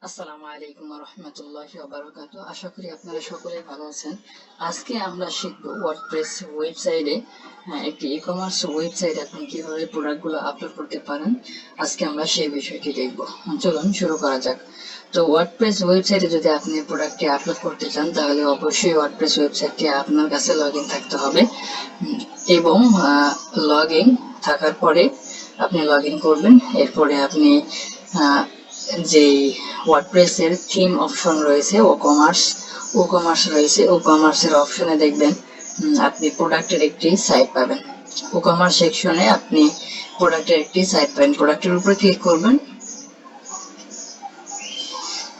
আসসালামু আলাইকুম রহমতুল্লাহি ওয়া বারাকাতুহু। আশা করি আপনারা সকলেই ভালো আছেন। আজকে আমরা শিখব ওয়ার্ডপ্রেস ওয়েবসাইটে একটি ই-কমার্স ওয়েবসাইটে আপনি কিভাবে প্রোডাক্টগুলো আপলোড করতে পারেন। আজকে আমরা সেই বিষয়টি দেখব। চলুন শুরু করা যাক। তো ওয়ার্ডপ্রেস ওয়েবসাইটে যদি আপনি প্রোডাক্টটি আপলোড করতে চান তাহলে অবশ্যই ওয়ার্ডপ্রেস ওয়েবসাইটটি আপনার কাছে লগইন থাকতে হবে এবং লগইন থাকার পরে আপনি লগইন করবেন। এরপরে আপনি যে ওয়ার্ডপ্রেসের থিম অপশন রয়েছে ও কমার্স রয়েছে, ও কমার্সের অপশনে দেখবেন আপনি প্রোডাক্টের একটি সাইট পাবেন। ও কমার্স সেকশনে আপনি প্রোডাক্টের একটি সাইট পাবেন। প্রোডাক্টের উপরে ক্লিক করবেন।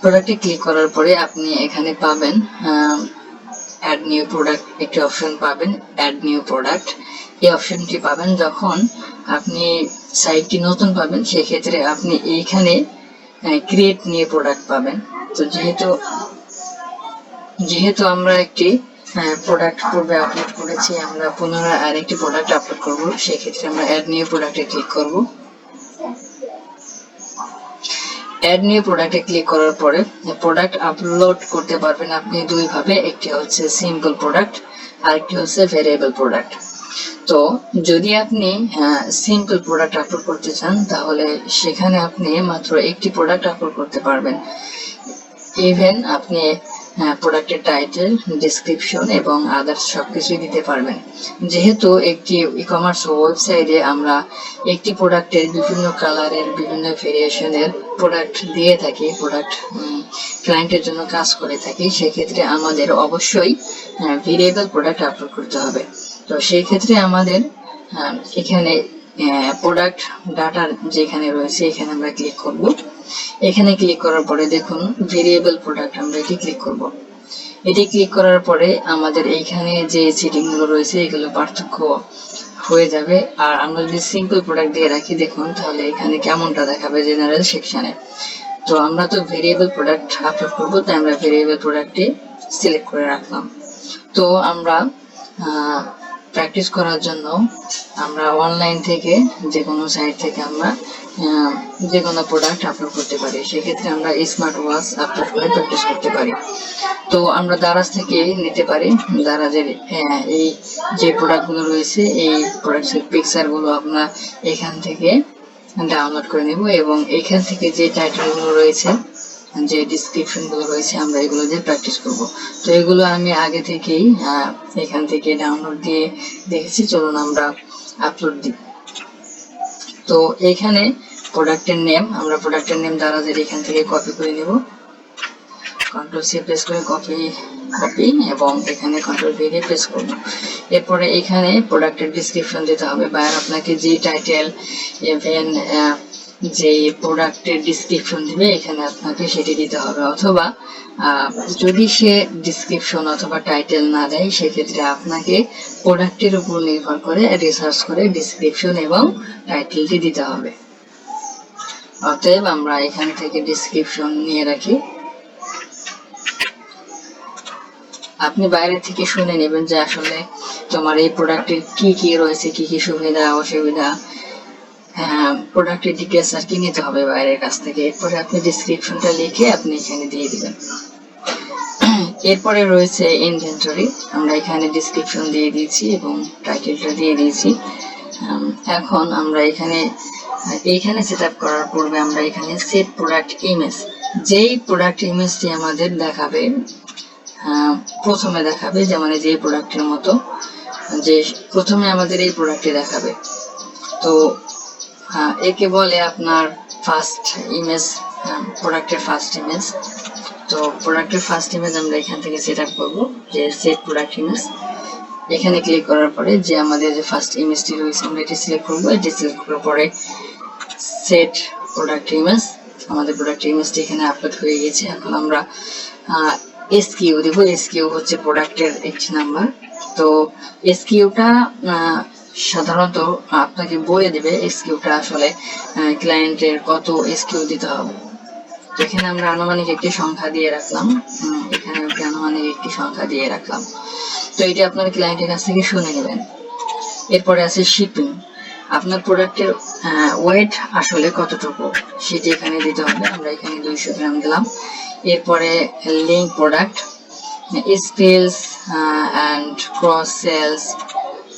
প্রোডাক্টে ক্লিক করার পরে আপনি এখানে পাবেন অ্যাড নিউ প্রোডাক্ট একটি অপশন পাবেন। অ্যাড নিউ প্রোডাক্ট এই অপশনটি পাবেন যখন আপনি সাইটটি নতুন পাবেন, সেক্ষেত্রে আপনি এইখানে ক্রিয়েট নিউ প্রোডাক্ট পাবেন। তো যেহেতু আমরা একটি প্রোডাক্ট পূর্বে আপলোড করেছি, আমরা পুনরায় আরেকটি প্রোডাক্ট আপলোড করব, সেক্ষেত্রে আমরা অ্যাড নিউ প্রোডাক্টে ক্লিক করব। অ্যাড নিউ প্রোডাক্টে ক্লিক করার পরে প্রোডাক্ট আপলোড করতে পারবেন আপনি দুইভাবে, একটি হচ্ছে সিম্পল প্রোডাক্ট আর একটি হচ্ছে ভেরিয়েবল প্রোডাক্ট। তো যদি আপনি সিম্পল প্রোডাক্ট আপলোড করতে চান তাহলে সেখানে আপনি মাত্র একটি প্রোডাক্ট আপলোড করতে পারবেন। ইভেন আপনি প্রোডাক্টের টাইটেল, ডেসক্রিপশন এবং আদার্স সবকিছুই দিতে পারবেন। যেহেতু একটি ই-কমার্স ওয়েবসাইটে আমরা একটি প্রোডাক্টের বিভিন্ন কালারের, বিভিন্ন ভেরিয়েশনের প্রোডাক্ট দিয়ে থাকি, প্রোডাক্ট ক্লায়েন্টের জন্য কাজ করে থাকি, সেক্ষেত্রে আমাদের অবশ্যই ভেরিয়েবল প্রোডাক্ট আপলোড করতে হবে। তো সেই ক্ষেত্রে আমাদের এখানে প্রোডাক্ট ডাটার যেখানে রয়েছে এখানে আমরা ক্লিক করব। এখানে ক্লিক করার পরে দেখুন ভেরিয়েবল প্রোডাক্ট, আমরা এটি ক্লিক করব। এটি ক্লিক করার পরে আমাদের এইখানে যে সেটিংগুলো রয়েছে এগুলো পার্থক্য হয়ে যাবে। আর আমরা যদি সিম্পল প্রোডাক্ট দিয়ে রাখি দেখুন তাহলে এখানে কেমনটা দেখাবে জেনারেল সেকশনে। তো আমরা তো ভেরিয়েবল প্রোডাক্ট আপলোড করব, তাই আমরা ভেরিয়েবল প্রোডাক্টটি সিলেক্ট করে রাখলাম। তো আমরা প্র্যাকটিস করার জন্য আমরা অনলাইন থেকে যে কোনো সাইট থেকে আমরা যে কোনো প্রোডাক্ট আপলোড করতে পারি। সেক্ষেত্রে আমরা স্মার্ট ওয়াচ আপলোড করে প্র্যাকটিস করতে পারি। তো আমরা দারাজ থেকে নিতে পারি। দারাজের এই যে প্রোডাক্টগুলো রয়েছে এই প্রোডাক্টের পিকচারগুলো আমরা এখান থেকে ডাউনলোড করে নেব এবং এখান থেকে যে টাইটেলগুলো রয়েছে, যে ডিসক্রিপশনগুলো রয়েছে, আমরা এগুলো দিয়ে প্র্যাকটিস করব। তো এগুলো আমি আগে থেকেই এখান থেকে ডাউনলোড দিয়ে দেখেছি। চলুন আমরা আপলোড দিই। তো এখানে প্রোডাক্টের নেম, আমরা প্রোডাক্টের নেম দারাজের এখান থেকে কপি করে নেব। কন্ট্রোল সি প্রেস করে কপি এবং এখানে কন্ট্রোল ভি দিয়ে প্রেস করব। এরপরে এখানে প্রোডাক্টের ডিসক্রিপশন দিতে হবে। বায়ার আপনাকে যে টাইটেল ইভেন যে প্রোডাক্টের ডিসক্রিপশন দিবে এখানে আপনাকে সেটি দিতে হবে, অথবা যদি সে ডিসক্রিপশন অথবা টাইটেল না দেয় সেক্ষেত্রে আপনাকে প্রোডাক্টের উপর নির্ভর করে রিসার্চ করে ডিসক্রিপশন এবং টাইটেলটি দিতে হবে। অতএব আমরা এখান থেকে ডিসক্রিপশন নিয়ে রাখি। আপনি বাইরে থেকে শুনে নেবেন যে আসলে তোমার এই প্রোডাক্টের কি কি রয়েছে, কি কি সুবিধা অসুবিধা, প্রোডাক্টের ডিটেলস আর কি নিতে হবে বাইরের কাছ থেকে। এরপরে আপনি ডিসক্রিপশনটা লিখে আপনি এখানে দিয়ে দিবেন। এরপরে রয়েছে ইনভেন্টরি, আমরা এখানে ডিসক্রিপশন দিয়ে দিয়েছি এবং টাইটেলটা দিয়ে দিয়েছি। এখন আমরা এইখানে সেট আপ করার পূর্বে আমরা এখানে সেট প্রোডাক্ট ইমেজ, যেই প্রোডাক্ট ইমেজটি আমাদের দেখাবে প্রথমে দেখাবে, যেমন যে প্রোডাক্টের মতো যে প্রথমে আমাদের এই প্রোডাক্টটি দেখাবে। তো একে বলে আপনার ফার্স্ট ইমেজ, প্রোডাক্টের ফার্স্ট ইমেজ। তো প্রোডাক্টের ফার্স্ট ইমেজ আমরা এখান থেকে সেট আপ করবো, যে সেট প্রোডাক্ট ইমেজ। এখানে ক্লিক করার পরে যে আমাদের যে ফার্স্ট ইমেজটি রয়েছে আমরা এটি সিলেক্ট করবো। এটি সিলেক্ট করার পরে সেট প্রোডাক্ট ইমেজ, আমাদের প্রোডাক্ট ইমেজটি এখানে আপলোড হয়ে গেছে। এখন আমরা এসকিউ দেবো। এসকিউ হচ্ছে প্রোডাক্টের একটি নাম্বার। তো এসকিউটা সাধারণত আপনাকে বলে দেবে এসকিউটা আসলে ক্লায়েন্টের কত এসকিউ দিতে হবে। এখানে আমরা আনুমানিক একটি সংখ্যা দিয়ে রাখলাম, এখানে আনুমানিক একটি সংখ্যা দিয়ে রাখলাম। তো এটি আপনার ক্লায়েন্টের কাছ থেকে শুনে নেবেন। এরপরে আছে শিপিং। আপনার প্রোডাক্টের ওয়েট আসলে কতটুকু সেটি এখানে দিতে হবে। আমরা এখানে 200 গ্রাম দিলাম। এরপরে link product, space and cross sales,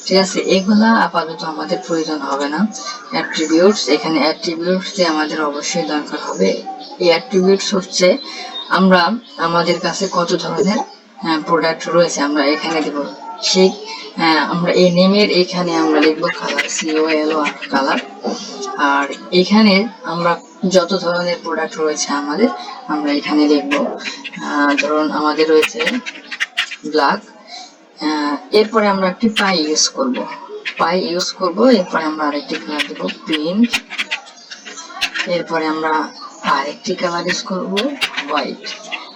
ঠিক আছে, এগুলা আপাতত আমাদের প্রয়োজন হবে না। অ্যাট্রিবিউটস, এখানে অ্যাট্রিবিউটস যে আমাদের অবশ্যই দরকার হবে। এই অ্যাট্রিবিউটস হচ্ছে আমরা আমাদের কাছে কত ধরনের প্রোডাক্ট রয়েছে আমরা এখানে দেব। সেই আমরা এই নেমের এখানে আমরা লিখবো কালার, COLOR কালার। আর এখানে আমরা যত ধরনের প্রোডাক্ট রয়েছে আমাদের আমরা এখানে লিখবো। ধরুন আমাদের রয়েছে ব্ল্যাক, এরপরে আমরা একটি পাই ইউজ করব। এরপরে আমরা আরেকটি কালার দেব পিঙ্ক। এরপরে আমরা আরেকটি কালার ইউজ করব হোয়াইট।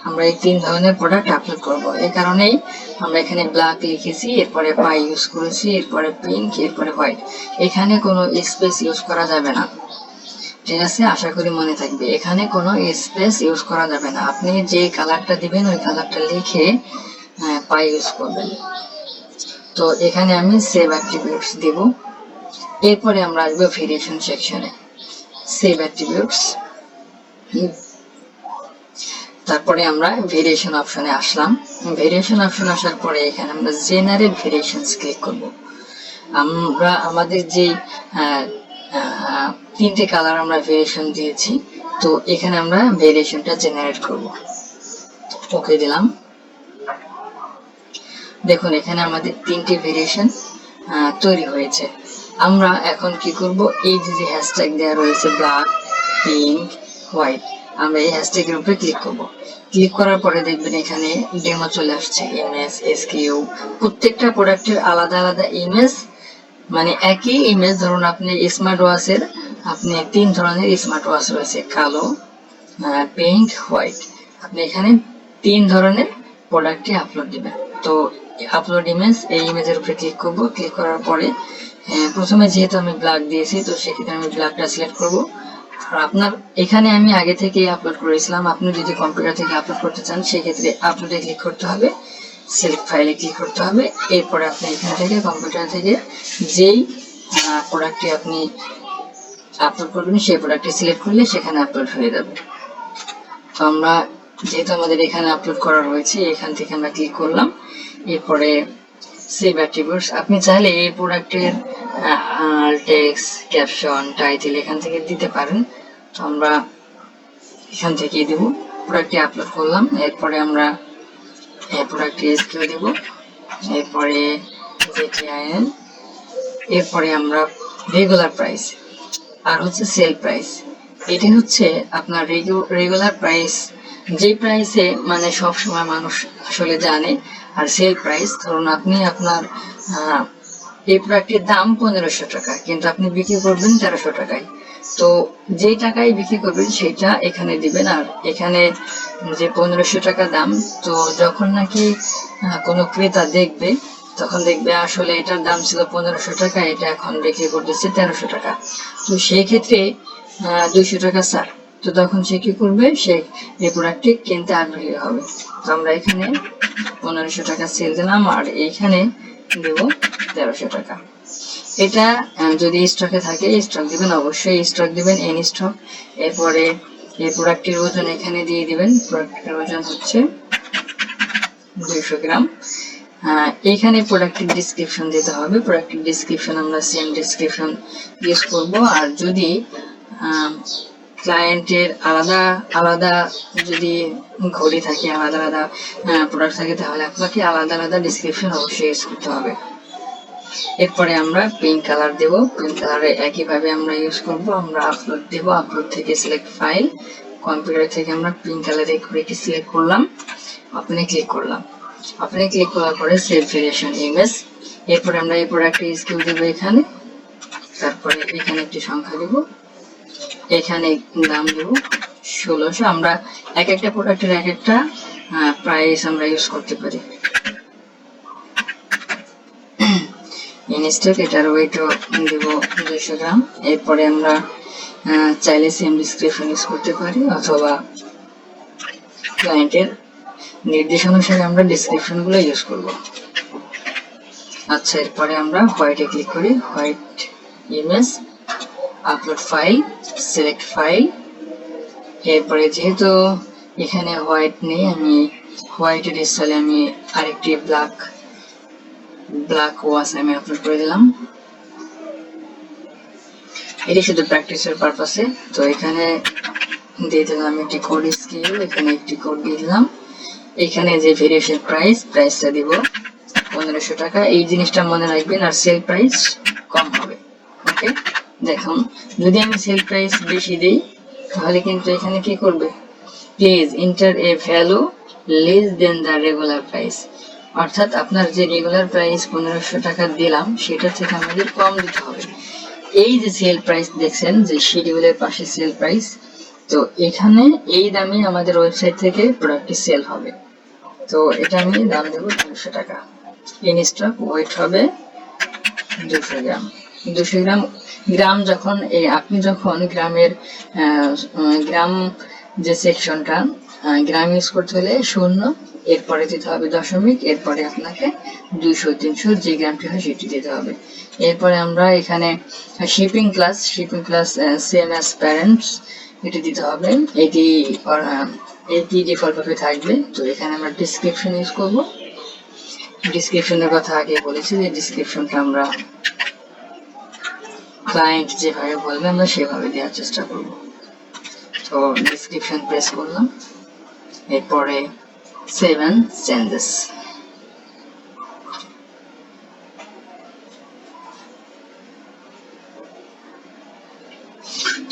আমরা এই 3 ধরনের প্রোডাক্ট আপলোড করব। এই কারণেই আমরা এখানে ব্ল্যাক লিখেছি, এরপরে পাই ইউজ করেছি, এরপরে পিঙ্ক, এরপরে হোয়াইট। এখানে কোনো স্পেস ইউজ করা যাবে না, ঠিক আছে, আশা করি মনে থাকবে। এখানে কোনো স্পেস ইউজ করা যাবে না। আপনি যে কালারটা দিবেন ওই কালারটা লিখে পাই ইউজ করবেন। তো এখানে আমি সেভ অ্যাট্রিবিউটস দেব। এরপরে আমরা আসবো ভেরিয়েশন সেকশনে, সেভ অ্যাট্রিবিউটস। তারপরে আমরা ভেরিয়েশন অপশনে আসলাম। ভেরিয়েশন অপশন আসার পরে এখানে আমরা জেনারেট ভেরিয়েশনস ক্লিক করব। আমরা আমাদের যে 3টে কালার আমরা ভেরিয়েশন দিয়েছি, তো এখানে আমরা ভেরিয়েশনটা জেনারেট করব। ওকে দিলাম। দেখুন এখানে আমাদের 3টে ভেরিয়েশন তৈরি হয়েছে। আমরা এখন কি করব, এই যে হ্যাশট্যাগ দেওয়া রয়েছে ব্ল্যাক, পিঙ্ক, হোয়াইট, আমরা এই হ্যাশট্যাগের উপরে ক্লিক করব। ক্লিক করার পরে দেখবেন এখানে ডেমো চলে আসছে, ইমেজ, SKU। প্রত্যেকটা প্রোডাক্টের আলাদা আলাদা ইমেজ, মানে একই ইমেজ। ধরুন আপনি স্মার্ট ওয়াচের আপনি 3 ধরনের স্মার্ট ওয়াচ রয়েছে, কালো, পিঙ্ক, হোয়াইট। আপনি এখানে 3 ধরনের প্রোডাক্টই আপলোড দিবেন। তো আপলোড ইমেজ, এই ইমেজের উপরে ক্লিক করব। ক্লিক করার পরে প্রথমে যেহেতু আমি ব্ল্যাক দিয়েছি, তো সেক্ষেত্রে আমি ব্ল্যাকটা সিলেক্ট করব। আর আপনার এখানে আমি আগে থেকে আপলোড করেছিলাম, আপনি যদি কম্পিউটার থেকে আপলোড করতে চান সেক্ষেত্রে আপলোডে ক্লিক করতে হবে, সিলেক্ট ফাইলে ক্লিক করতে হবে। এরপরে আপনি এখান থেকে কম্পিউটার থেকে যেই প্রোডাক্টটি আপনি আপলোড করবেন সেই প্রোডাক্টটি সিলেক্ট করলে সেখানে আপলোড হয়ে যাবে। তো আমরা যেহেতু আমাদের এখানে আপলোড করা রয়েছে, এখান থেকে আমরা ক্লিক করলাম। এরপরে সেভ অ্যাট্রিবিউটস, আপনি চাইলে এই প্রোডাক্টের টেক্সট, ক্যাপশন, টাইটেল এখান থেকে দিতে পারেন। তো আমরা এখান থেকে দেব। প্রোডাক্টটি আপলোড করলাম। এরপরে আমরা প্রোডাক্টটি SKU দেব। এরপরে GTIN, এরপরে আমরা রেগুলার প্রাইস আর হচ্ছে সেল প্রাইস। এটি হচ্ছে আপনার রেগুলার প্রাইস, যে প্রাইসে মানে সব সময় মানুষ আসলে জানে। আর সেল প্রাইস, ধরুন আপনি আপনার এই প্রোডাক্টের দাম 1500 টাকা, কিন্তু আপনি বিক্রি করবেন 1300 টাকায়। তো যেই টাকায় বিক্রি করবেন সেটা এখানে দিবেন। আর এখানে যে 1500 টাকা দাম, তো যখন নাকি কোনো ক্রেতা দেখবে তখন দেখবে আসলে এটার দাম ছিল 1500 টাকা, এটা এখন বিক্রি করতেছে 1300 টাকা। তো সেই ক্ষেত্রে 200 টাকা স্যার, তো তখন সে কি করবে, সে এই প্রোডাক্টটি কিনতে আগ্রহী হবে। তো আমরা এখানে 1500 টাকা সেল দিলাম আর এইখানে দেব 1300 টাকা। এটা যদি স্টকে থাকে স্টক দিবেন, অবশ্যই স্টক দিবেন, এন স্টক। এরপরে এই প্রোডাক্টের ওজন এখানে দিয়ে দিবেন। প্রোডাক্টের ওজন হচ্ছে 200 গ্রাম। এখানে প্রোডাক্টের ডিসক্রিপশন দিতে হবে। প্রোডাক্টের ডিসক্রিপশন আমরা সেম ডিসক্রিপশন ইউজ করব। আর যদি ক্লায়েন্টের আলাদা আলাদা যদি ঘড়ি থাকে, আলাদা আলাদা প্রোডাক্ট থাকে, তাহলে আপনাকে আলাদা আলাদা ডিসক্রিপশন অবশ্যই ইউজ করতে হবে। এরপরে আমরা পিঙ্ক কালার দেব। পিঙ্ক কালারে একইভাবে আমরা ইউজ করব। আমরা আপলোড দেব। আপলোড থেকে সিলেক্ট ফাইল, কম্পিউটার থেকে আমরা পিঙ্ক কালারে ঘড়িটি সিলেক্ট করলাম, ওপেনে ক্লিক করলাম। ওপেনে ক্লিক করার পরে সেভ ভেরিয়েশন ইমেজ। এরপরে আমরা এই প্রোডাক্টের SKU দেব এখানে। তারপরে এখানে একটি সংখ্যা দেব, এখানে দাম দেব 1600। আমরা এক একটা প্রোডাক্টের এক একটা প্রাইস আমরা ইউজ করতে পারি। ইনস্টক, এটার ওয়েটও দেব 200 গ্রাম। এরপরে আমরা চাইলে সেম ডিসক্রিপশন ইউজ করতে পারি, অথবা ক্লায়েন্টের নির্দেশ অনুসারে আমরা ডিসক্রিপশন গুলো ইউজ করব। আচ্ছা, এরপরে আমরা হোয়াইটে ক্লিক করি। White image, upload file, select file. এরপরে যেহেতু এখানে হোয়াইট নেই, আমি হোয়াইটের স্থলে আমি আরেকটি ব্ল্যাক ওয়াশ আমি আপলোড করে দিলাম। এটি শুধু প্র্যাকটিসের পারপাসে। তো এখানে দিয়ে দিলাম একটি কোড স্কেল, এখানে একটি কোড দিয়ে দিলাম। এখানে যে ভেরিয়েশন প্রাইসটা দিব 1500 টাকা। এই জিনিসটা মনে রাখবেন, আর সেল প্রাইস কম হবে। ওকে, দেখুন যদি আমি সেল প্রাইস বেশি দিই তাহলে কিন্তু এখানে কি করবে, please enter a value less than the regular price, অর্থাৎ আপনার যে রেগুলার প্রাইস 1500 টাকা দিলাম সেটা থেকে আমাদের কম দিতে হবে। এই যে সেল প্রাইস দেখছেন যে শিডিউলের পাশে সেল প্রাইস, তো এখানে এই দামে আমাদের ওয়েবসাইট থেকে প্রোডাক্টটি সেল হবে। তো এটা আমি দাম দেবো 200 টাকা। ইন স্টক ওয়েট হবে 200 গ্রাম। 200 গ্রাম যখন আপনি যখন গ্রাম যে সেকশনটা গ্রাম ইউজ করতে হলে 0, এরপরে দিতে হবে দশমিক, এরপরে আপনাকে 200 300 যে গ্রামটি হয় সেটি দিতে হবে। এরপরে আমরা এখানে shipping class same as parents এটি দিতে হবে। এটি ডিফল্ট ভাবে থাকবে। তো এখানে আমরা ডেসক্রিপশন ইউজ করব। ডেসক্রিপশনের কথা আগে বলেছি যে ডেসক্রিপশনটা আমরা ক্লায়েন্ট যেভাবে বলবে আমরা সেভাবে দেওয়ার চেষ্টা করব। তো ডেসক্রিপশন প্রেস করলাম, এরপরে 7 চেঞ্জেস।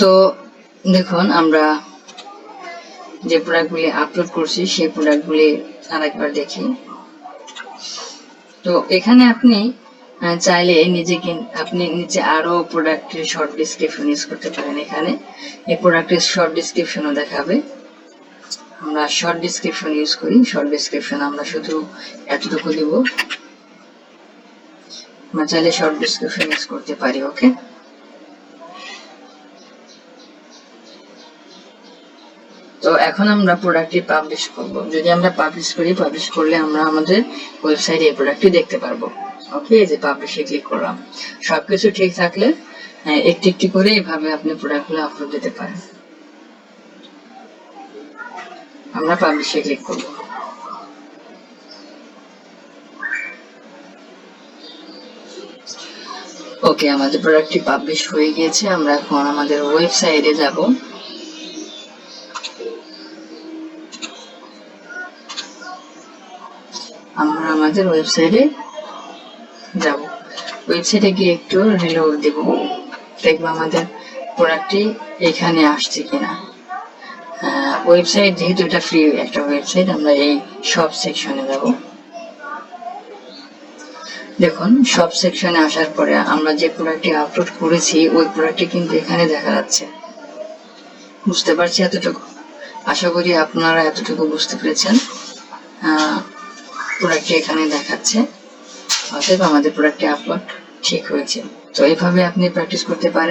তো দেখুন আমরা যে প্রোডাক্টগুলি আপলোড করছি সেই প্রোডাক্টগুলি আরেকবার দেখি। তো এখানে আপনি চাইলে আপনি নিচে আরো প্রোডাক্টের শর্ট ডেসক্রিপশন ইউজ করতে পারেন। এখানে এই প্রোডাক্টের শর্ট ডেসক্রিপশনও দেখাবে। আমরা শর্ট ডেসক্রিপশন ইউজ করি। শর্ট ডেসক্রিপশন আমরা শুধু এতটুকু দিব। আমরা চাইলে শর্ট ডেসক্রিপশন ইউজ করতে পারি। ওকে, তো এখন আমরা প্রোডাক্টটি পাবলিশ করব। যদি আমরা পাবলিশ করলে আমরা আমাদের ওয়েবসাইটে এই প্রোডাক্টটি দেখতে পারবো। ওকে, এই যে পাবলিশে ক্লিক করলাম। সবকিছু ঠিক থাকলে একটি একটি করে এইভাবে আপনি প্রোডাক্টগুলো আপলোড দিতে পারেন। আমরা পাবলিশে ক্লিক করব। ওকে, আমাদের প্রোডাক্টটি পাবলিশ হয়ে গিয়েছে। আমরা এখন আমাদের ওয়েবসাইটে যাব। আমরা আমাদের ওয়েবসাইটে যাব। ওয়েবসাইটে গিয়ে একটু রিলোড দেব, দেখবো আমাদের প্রোডাক্টটি এখানে আসছে কিনা। ওয়েবসাইট যেহেতু এটা ফ্রি একটা ওয়েবসাইট, আমরা এই সব সেকশনে যাব। দেখুন সব সেকশনে আসার পরে আমরা যে প্রোডাক্টটি আপলোড করেছি ওই প্রোডাক্টটি কিন্তু এখানে দেখা যাচ্ছে। বুঝতে পারছি এতটুকু? আশা করি আপনারা এতটুকু বুঝতে পেরেছেন। প্রোডাক্টটি এখানে দেখাচ্ছে, অতএব আমাদের প্রোডাক্টটি আপলোড ঠিক হয়েছে। তো এইভাবে আপনি প্র্যাকটিস করতে পারেন।